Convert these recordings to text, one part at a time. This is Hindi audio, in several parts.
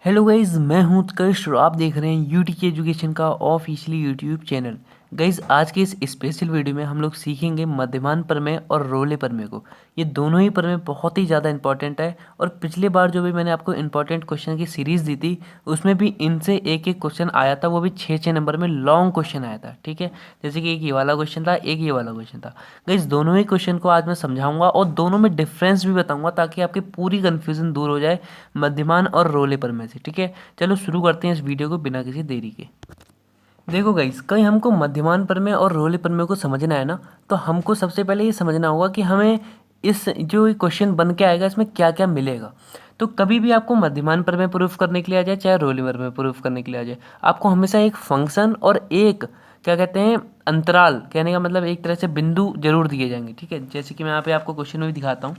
हेलो गाइज, मैं हूं उत्कर्ष और आप देख रहे हैं यूटी एजुकेशन का ऑफिशियली यूट्यूब चैनल। गाइज, आज के इस स्पेशल वीडियो में हम लोग सीखेंगे मध्यमान प्रमेय और रोले प्रमेय को। ये दोनों ही प्रमेय बहुत ही ज़्यादा इंपॉर्टेंट है और पिछली बार जो भी मैंने आपको इंपॉर्टेंट क्वेश्चन की सीरीज़ दी थी उसमें भी इनसे एक एक क्वेश्चन आया था, वो भी 6-6 नंबर में लॉन्ग क्वेश्चन आया था। ठीक है, जैसे कि एक ये वाला क्वेश्चन था, एक ये वाला क्वेश्चन था। गाइज, दोनों ही क्वेश्चन को आज मैं समझाऊंगा और दोनों में डिफरेंस भी बताऊंगा ताकि आपकी पूरी कन्फ्यूजन दूर हो जाए मध्यमान और रोले प्रमेय से। ठीक है, चलो शुरू करते हैं इस वीडियो को बिना किसी देरी के। देखो गाइस, कहीं हमको मध्यमान प्रमेय और रोले प्रमेय को समझना है ना, तो हमको सबसे पहले ये समझना होगा कि हमें इस जो क्वेश्चन बन के आएगा इसमें क्या क्या मिलेगा। तो कभी भी आपको मध्यमान प्रमेय प्रूफ करने के लिए आ जाए चाहे रोले प्रमेय प्रूफ करने के लिए आ जाए, आपको हमेशा एक फंक्शन और एक क्या कहते हैं अंतराल, कहने का मतलब एक तरह से बिंदु जरूर दिए जाएंगे। ठीक है, जैसे कि मैं यहाँ पे आपको क्वेश्चन में भी दिखाता हूँ।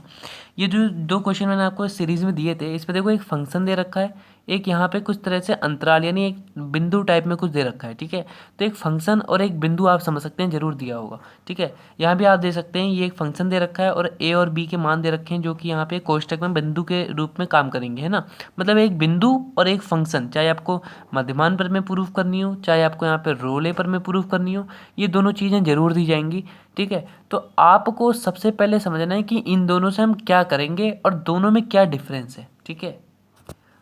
ये जो दो क्वेश्चन मैंने आपको इस सीरीज में दिए थे, इस पे देखो एक फंक्शन दे रखा है, एक यहाँ पे कुछ तरह से अंतराल यानी एक बिंदु टाइप में कुछ दे रखा है। ठीक है, तो एक फंक्शन और एक बिंदु आप समझ सकते हैं जरूर दिया होगा। ठीक है, यहाँ भी आप दे सकते हैं ये एक फंक्शन दे रखा है और ए और बी के मान दे रखे हैं जो कि यहाँ पे कोष्टक में बिंदु के रूप में काम करेंगे, है ना। मतलब एक बिंदु और एक फंक्शन, चाहे आपको मध्यमान प्रमेय प्रूफ करनी हो चाहे आपको यहाँ पे रोले प्रमेय प्रूफ करनी हो, ये दोनों चीज़ें जरूर दी जाएंगी। ठीक है, तो आपको सबसे पहले समझना है कि इन दोनों से हम क्या करेंगे और दोनों में क्या डिफरेंस है। ठीक है,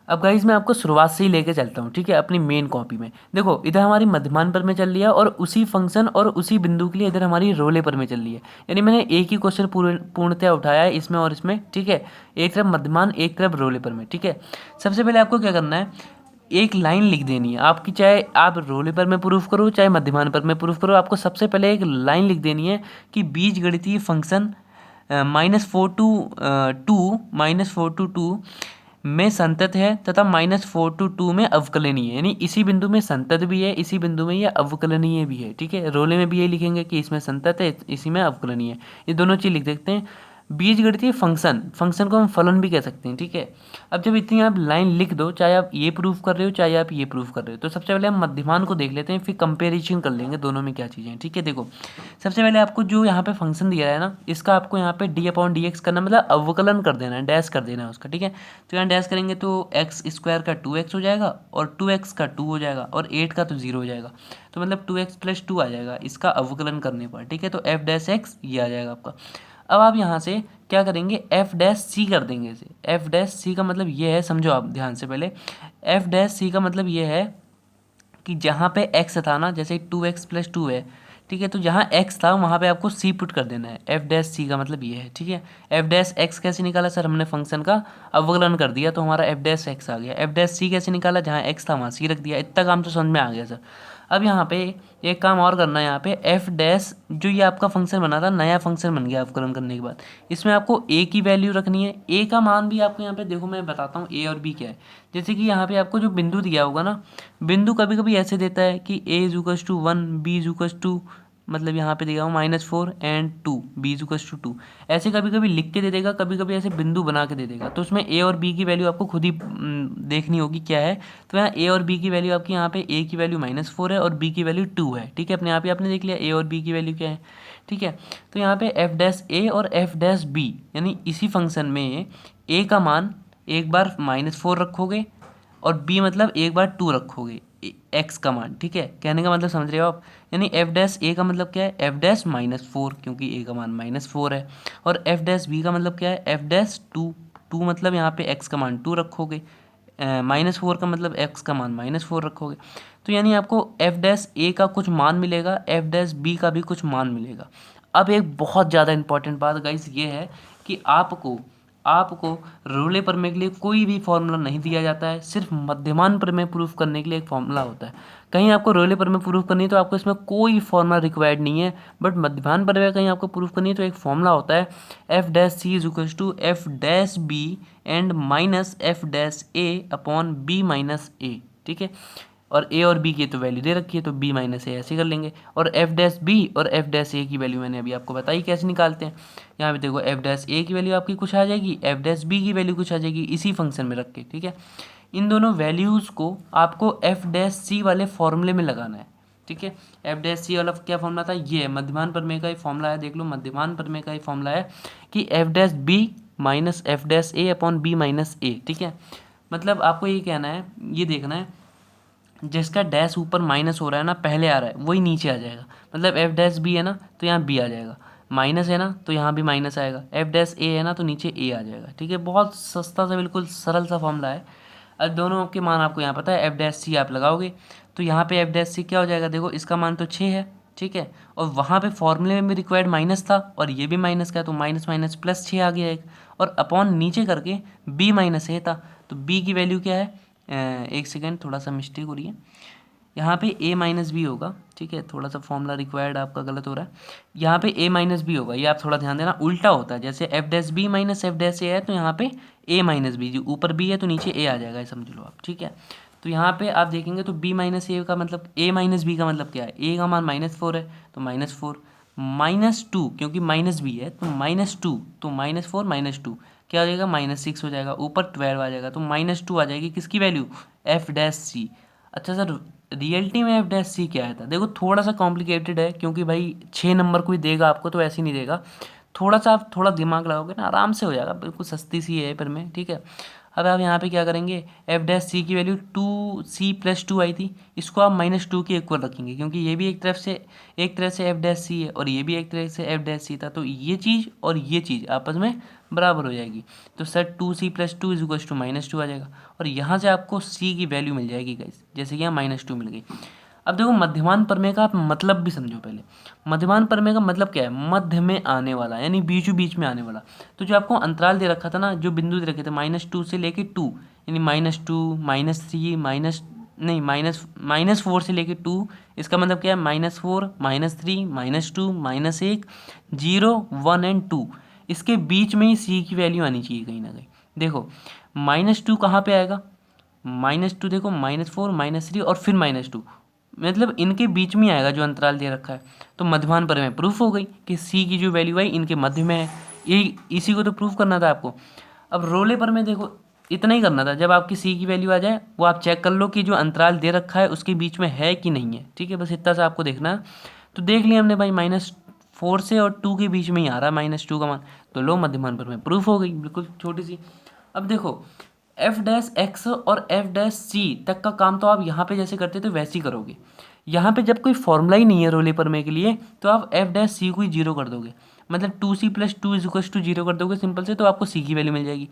अब गाइज मैं आपको शुरुआत से ही लेके चलता हूँ। ठीक है, अपनी मेन कॉपी में देखो, इधर हमारी मध्यमान प्रमेय चल रही है और उसी फंक्शन और उसी बिंदु के लिए इधर हमारी रोले प्रमेय चल रही है। यानी मैंने एक ही क्वेश्चन पूर्णतः उठाया है इसमें और इसमें। ठीक है, एक तरफ मध्यमान एक तरफ रोले प्रमेय। ठीक है, सबसे पहले आपको क्या करना है, एक लाइन लिख देनी है आपकी, चाहे आप रोले प्रमेय प्रूफ करो चाहे मध्यमान प्रमेय प्रूफ करो। आपको सबसे पहले एक लाइन लिख देनी है कि बीजगणितीय फंक्शन -4 to 2 में संतत है तथा -4 to 2 में अवकलनीय है। यानी इसी बिंदु में संतत भी है, इसी बिंदु में यह अवकलनीय भी है। ठीक है, रोले में भी यही लिखेंगे कि इसमें संतत है इसी में अवकलनीय है। ये दोनों चीज़ लिख देते हैं। बीजगणितीय फंक्शन, फंक्शन को हम फलन भी कह सकते हैं। ठीक है, अब जब इतनी आप लाइन लिख दो, चाहे आप ये प्रूफ कर रहे हो चाहे आप ये प्रूफ कर रहे हो, तो सबसे पहले हम मध्यमान को देख लेते हैं, फिर कंपेरिजन कर लेंगे दोनों में क्या चीज़ें हैं। ठीक है, देखो सबसे पहले आपको जो यहाँ पे फंक्शन दिया है ना, इसका आपको यहाँ पे d/dx करना, मतलब अवकलन कर देना है, डैश कर देना है उसका। ठीक है, तो यहाँ डैश करेंगे तो x² का 2x हो जाएगा और 2x का 2 हो जाएगा और 8 का तो 0 हो जाएगा, तो मतलब 2x + 2 आ जाएगा इसका अवकलन करने पर। ठीक है, तो f' ये आ जाएगा आपका। अब आप यहाँ से क्या करेंगे, f' कर देंगे इसे। f' का मतलब ये है, समझो आप ध्यान से पहले, f' का मतलब ये है कि जहाँ पे x था ना, जैसे 2x + 2 है। ठीक है, तो जहाँ x था वहाँ पे आपको c पुट कर देना है। f' का मतलब ये है। ठीक है, f' कैसे निकाला सर, हमने फंक्शन का अवकलन कर दिया तो हमारा f' आ गया। f' कैसे निकाला, जहाँ x था वहाँ c रख दिया। इतना काम तो समझ में आ गया सर। अब यहाँ पे एक काम और करना है, यहाँ पे f' जो ये आपका फंक्शन बना था, नया फंक्शन बन गया अवकलन करने के बाद, इसमें आपको a की वैल्यू रखनी है। a का मान भी आपको यहाँ पे देखो, मैं बताता हूँ a और b क्या है। जैसे कि यहाँ पे आपको जो बिंदु दिया होगा ना, बिंदु कभी कभी ऐसे देता है कि a = 1, b = 2, मतलब यहाँ पे देगा -4 and 2, b = 2, ऐसे कभी कभी लिख के दे देगा, कभी कभी ऐसे बिंदु बना के दे देगा। तो उसमें a और b की वैल्यू आपको खुद ही देखनी होगी क्या है। तो यहाँ a और b की वैल्यू आपकी, यहाँ पे a की वैल्यू -4 है और b की वैल्यू 2 है। ठीक है, अपने आप ही आपने देख लिया a और b की वैल्यू क्या है। ठीक है, तो यहाँ पे f' और f' यानी इसी फंक्शन में a का मान एक बार -4 रखोगे और b मतलब एक बार 2 रखोगे, x का मान। ठीक है, कहने का मतलब समझ रहे हो आप। यानी f' का मतलब क्या है, f' -4, क्योंकि a का मान -4 है। और f' का मतलब क्या है, f'2 मतलब यहाँ पे x का मान 2 रखोगे, -4 का मतलब x का मान -4 रखोगे। तो यानी आपको f' का कुछ मान मिलेगा, f' का भी कुछ मान मिलेगा। अब एक बहुत ज़्यादा इंपॉर्टेंट बात गाइस ये है कि आपको आपको रोले प्रमेय के लिए कोई भी फॉर्मूला नहीं दिया जाता है, सिर्फ मध्यमान प्रमेय प्रूफ करने के लिए एक फॉर्मूला होता है। कहीं आपको रोले प्रमेय प्रूफ करनी है तो आपको इसमें कोई फॉर्मूला रिक्वायर्ड नहीं है, बट मध्यमान प्रमेय कहीं आपको प्रूफ करनी है तो एक फॉर्मूला होता है, f' = f' एंड -f'(a)/b-a। ठीक है, और a और b की तो वैल्यू दे रखी है तो b - a ऐसे कर लेंगे। और f' और f' की वैल्यू मैंने अभी आपको बताई कैसे निकालते हैं। यहाँ पे देखो f' की वैल्यू आपकी कुछ आ जाएगी, f' की वैल्यू कुछ आ जाएगी, इसी फंक्शन में रख के। ठीक है, इन दोनों वैल्यूज़ को आपको f' वाले फॉर्मूले में लगाना है। ठीक है, f' वाला क्या फॉर्मूला था, ये है मध्यमान प्रमेय का ही फॉर्मूला है। देख लो, मध्यमान प्रमेय का ही फॉर्मूला है कि f' - f'(a)/b - a। ठीक है, मतलब आपको ये कहना है, ये देखना है जिसका डैश ऊपर माइनस हो रहा है ना, पहले आ रहा है वही नीचे आ जाएगा। मतलब एफ डैश बी है ना तो यहाँ बी आ जाएगा, माइनस है ना तो यहाँ भी माइनस आएगा, एफ डैश ए है ना तो नीचे ए आ जाएगा। ठीक है, बहुत सस्ता सा बिल्कुल सरल सा फॉर्मूला है। अब दोनों के मान आपको यहाँ पता है, एफ डैश सी आप लगाओगे तो यहाँ पे एफ डैश सी क्या हो जाएगा, देखो इसका मान तो 6 है। ठीक है, और वहाँ पे फॉर्मूले में भी रिक्वायर्ड माइनस था और ये भी माइनस का है, तो माइनस माइनस प्लस 6 आ गया एक, और अपॉन नीचे करके बी माइनस ए था, तो बी की वैल्यू क्या है, एक सेकेंड थोड़ा सा मिस्टेक हो रही है, यहाँ पे a माइनस बी होगा। ठीक है, थोड़ा सा फॉर्मूला रिक्वायर्ड आपका गलत हो रहा है, यहाँ पे a माइनस बी होगा, ये आप थोड़ा ध्यान देना, उल्टा होता है, जैसे F dash B minus F dash A है तो यहाँ पे a माइनस बी, जो ऊपर b है तो नीचे a आ जाएगा, ये समझ लो आप। ठीक है, तो यहाँ पे आप देखेंगे तो b माइनस ए का मतलब a माइनस बी का मतलब क्या है, a का मान -4 है तो -4, -2 क्योंकि माइनस बी है तो -2, तो -4 -2 क्या हो जाएगा, -6 हो जाएगा, ऊपर 12 आ जाएगा, तो -2 आ जाएगी किसकी वैल्यू, एफ डैश सी। अच्छा सर, रियलिटी में एफ डैश सी क्या है था, देखो थोड़ा सा कॉम्प्लिकेटेड है, क्योंकि भाई 6 नंबर कोई देगा आपको तो ऐसे ही नहीं देगा, थोड़ा सा आप थोड़ा दिमाग लगाओगे ना आराम से हो जाएगा, बिल्कुल सस्ती सी है पर में। ठीक है, अब आप यहाँ पे क्या करेंगे, एफ डैश सी की वैल्यू 2c+2 आई थी, इसको आप -2 के इक्वल रखेंगे, क्योंकि ये भी एक तरह से एफ डैश सी है और ये भी एक तरह से एफ डैश सी था, तो ये चीज़ और ये चीज़ आपस में बराबर हो जाएगी, तो sir 2c+2 is equal to -2 आ जाएगा, और यहाँ से आपको c की वैल्यू मिल जाएगी गाइस, जैसे कि यहाँ -2 मिल गई। अब देखो मध्यमान प्रमेय का आप मतलब भी समझो पहले, मध्यमान प्रमेय का मतलब क्या है, मध्य में आने वाला, यानी बीचों बीच में आने वाला। तो जो आपको अंतराल दे रखा था ना, जो बिंदु दे रखे थे -2 से लेके 2, यानी -2 -3 माइनस नहीं -4 से लेके 2, इसका मतलब क्या है, -4 -3 -2 -1 0 1 एंड 2, इसके बीच में ही सी की वैल्यू आनी चाहिए कहीं ना कहीं। देखो -2 कहाँ पे आएगा, -2 देखो -4 -3 और फिर -2, मतलब इनके बीच में आएगा जो अंतराल दे रखा है, तो मध्यमान प्रमेय प्रूफ हो गई कि सी की जो वैल्यू आई इनके मध्य में है, यही इसी को तो प्रूफ करना था आपको। अब रोले पर में देखो इतना ही करना था, जब आपकी सी की वैल्यू आ जाए वो आप चेक कर लो कि जो अंतराल दे रखा है उसके बीच में है कि नहीं है। ठीक है, बस इतना सा आपको देखना है। तो देख लिया हमने भाई -4 से और 2 के बीच में ही आ रहा है -2 का मान, तो लो मध्यमान प्रमेय प्रूफ हो गई, बिल्कुल छोटी सी। अब देखो एफ डैश एक्स और एफ डैश सी तक का काम तो आप यहाँ पे जैसे करते थे वैसे ही करोगे। यहाँ पे जब कोई फॉर्मूला ही नहीं है रोले प्रमेय के लिए, तो आप एफ डैश सी को ही 0 कर दोगे, मतलब 2c+2 इज इक्वल टू 0 कर दोगे सिंपल से, तो आपको सी की वैल्यू मिल जाएगी।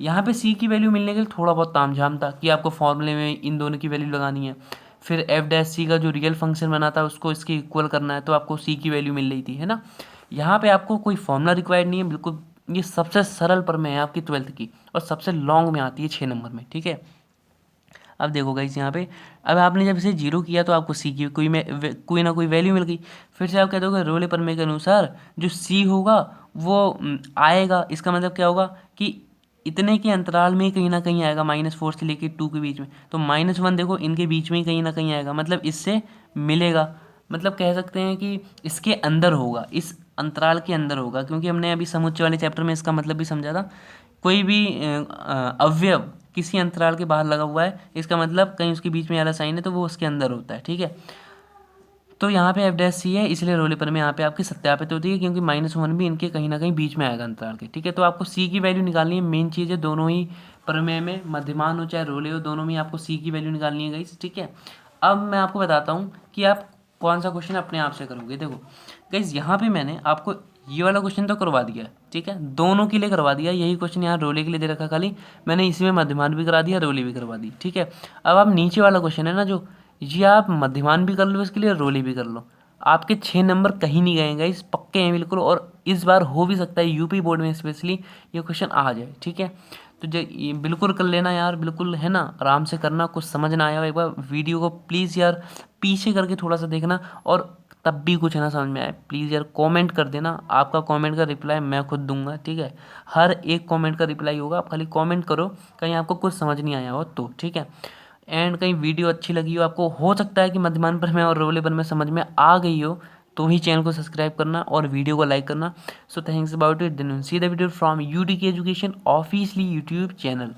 यहाँ पे सी की वैल्यू मिलने के लिए थोड़ा बहुत तामझाम था कि आपको फॉर्मूले में इन दोनों की वैल्यू लगानी है, फिर एफ डैश सी का जो रियल फंक्शन बना था उसको इसके इक्वल करना है, तो आपको सी की वैल्यू मिल रही थी, है ना। यहाँ पे आपको कोई फॉर्मूला रिक्वायर्ड नहीं है, बिल्कुल ये सबसे सरल प्रमेय है आपकी 12th की, और सबसे लॉन्ग में आती है 6 नंबर में। ठीक है, अब देखो गाइस यहाँ पे, अब आपने जब इसे 0 किया तो आपको सी की कोई ना कोई वैल्यू मिल गई, फिर से आप कह दोगे रोले प्रमेय के अनुसार जो सी होगा वो आएगा, इसका मतलब क्या होगा कि इतने के अंतराल में ही कहीं ना कहीं आएगा, -4 से लेके 2 के बीच में, तो -1 देखो इनके बीच में ही कहीं ना कहीं आएगा, मतलब इससे मिलेगा, मतलब कह सकते हैं कि इसके अंदर होगा, इस अंतराल के अंदर होगा, क्योंकि हमने अभी समुच्चय वाले चैप्टर में इसका मतलब भी समझा था। कोई भी अवयव किसी अंतराल के बाहर लगा हुआ है, इसका मतलब कहीं उसके बीच में वाला साइन है तो वो उसके अंदर होता है। ठीक है, तो यहाँ पे एफ डैश सी है, इसलिए रोले पर में यहाँ पे आपकी सत्यापित होती है, क्योंकि -1 भी इनके कहीं ना कहीं बीच में आएगा अंतराल के। ठीक है, तो आपको सी की वैल्यू निकालनी है, मेन चीज़ है, दोनों ही प्रमेय में मध्यमान हो चाहे रोले हो, दोनों में आपको सी की वैल्यू निकालनी है गाइस। ठीक है, अब मैं आपको बताता हूँ कि आप कौन सा क्वेश्चन अपने आप से करोगे। देखो गाइस यहाँ पे मैंने आपको ये वाला क्वेश्चन तो करवा दिया है, ठीक है, दोनों के लिए करवा दिया, यही क्वेश्चन यहाँ रोले के लिए दे रखा, खाली मैंने इसी में मध्यमान भी करा दिया, रोले भी करवा दी। ठीक है, अब आप नीचे वाला क्वेश्चन है ना जो, ये आप मध्यमान भी कर लो इसके लिए, रोले भी कर लो, आपके 6 नंबर कहीं नहीं गएंगे, इस पक्के हैं बिल्कुल, और इस बार हो भी सकता है यूपी बोर्ड में स्पेशली ये क्वेश्चन आ जाए। ठीक है, तो जो ये बिल्कुल कर लेना यार, बिल्कुल है ना, आराम से करना, कुछ समझ ना आया हो एक बार वीडियो को प्लीज़ यार पीछे करके थोड़ा सा देखना, और तब भी कुछ ना समझ में आए प्लीज़ यार कमेंट कर देना, आपका कमेंट का रिप्लाई मैं खुद दूंगा। ठीक है, हर एक कमेंट का रिप्लाई होगा, आप खाली कमेंट करो कहीं आपको कुछ समझ नहीं आया हो तो। ठीक है, एंड कहीं वीडियो अच्छी लगी हो आपको, हो सकता है कि मध्यमान प्रमेय और रोले प्रमेय समझ में आ गई हो, तो ही चैनल को सब्सक्राइब करना और वीडियो को लाइक करना। So thanks about it, then see the video from UDK education officially YouTube channel.